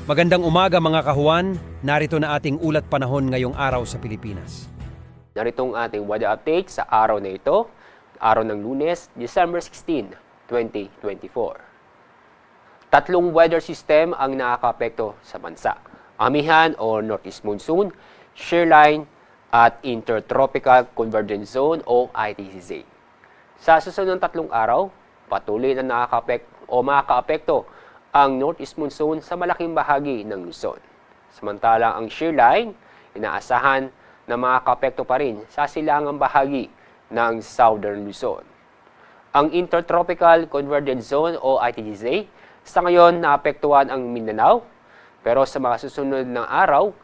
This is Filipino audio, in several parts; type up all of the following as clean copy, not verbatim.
Magandang umaga mga kahuan, narito na ating ulat panahon ngayong araw sa Pilipinas. Narito ang ating weather update sa araw na ito, araw ng Lunes, December 16, 2024. Tatlong weather system ang nakakaapekto sa bansa. Amihan o Northeast Monsoon, Shear Line, at Intertropical Convergence Zone o ITCZ. Sa susunod ng tatlong araw, patuloy na makakaapekto ang Northeast Monsoon sa malaking bahagi ng Luzon. Samantalang ang shear line, inaasahan na makakaapekto pa rin sa silangang bahagi ng Southern Luzon. Ang Intertropical Convergence Zone o ITCZ, sa ngayon naapektuhan ang Mindanao, pero sa mga susunod ng araw,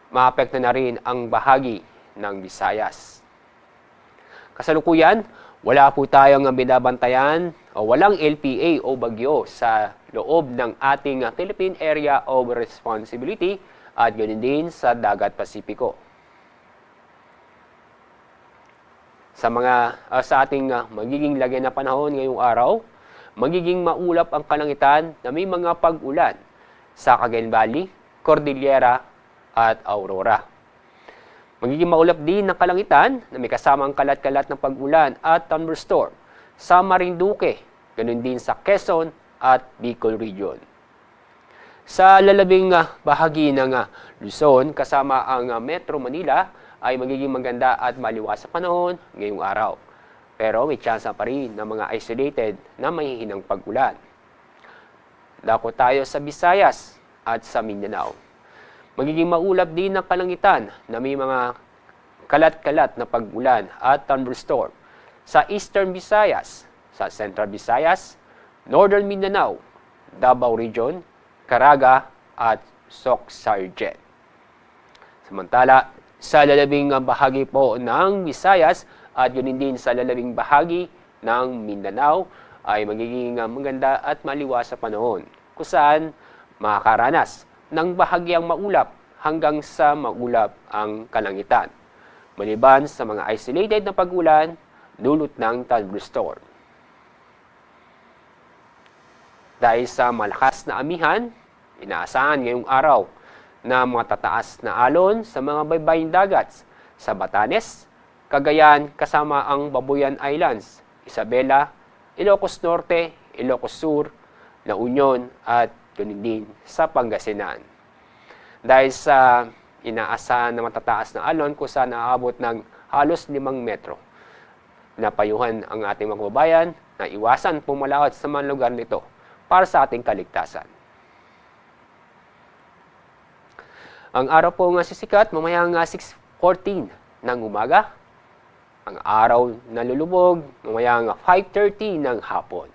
maapekto na rin ang bahagi ng Visayas. Kasalukuyan, wala po tayong binabantayan o walang LPA o bagyo sa loob ng ating Philippine Area of Responsibility at ganoon din sa Dagat Pasipiko. Sa ating magiging lagay na panahon ngayong araw, magiging maulap ang kalangitan na may mga pag-ulan sa Cagayan Valley, Cordillera at Aurora. Magiging maulap din ng kalangitan na may kasamang kalat-kalat ng pag-ulan at thunderstorm sa Marinduque, ganoon din sa Quezon at Bicol Region. Sa lalabing bahagi ng Luzon kasama ang Metro Manila ay magiging maganda at maliwas sa panahon ngayong araw. Pero may tsansa pa rin ng mga isolated na mahihinang pag-ulan. Dako tayo sa Visayas at sa Mindanao. Magiging maulap din ng kalangitan na may mga kalat-kalat na pag-ulan at thunderstorm sa Eastern Visayas, sa Central Visayas, Northern Mindanao, Davao Region, Caraga at Soc-Sargent. Samantala, sa lalabing bahagi po ng Visayas at yun din sa lalabing bahagi ng Mindanao ay magiging maganda at maliwas sa panahon kung saan makakaranas ng bahagyang maulap hanggang sa maulap ang kalangitan. Maliban sa mga isolated na pag-ulan, dulot ng thunderstorm. Dahil sa malakas na amihan, inaasahan ngayong araw na mga tataas na alon sa mga baybaying dagat sa Batanes, Cagayan kasama ang Babuyan Islands, Isabela, Ilocos Norte, Ilocos Sur, La Union at ganoon din sa Pangasinan. Dahil sa inaasahan na matataas na alon kung saan naaabot ng halos 5 metro. Napayuhan ang ating mga kababayan na iwasan pumalawat sa mga lugar nito para sa ating kaligtasan. Ang araw po nga sisikat mamayang 6:14 ng umaga. Ang araw na lulubog mamayang 5:30 ng hapon.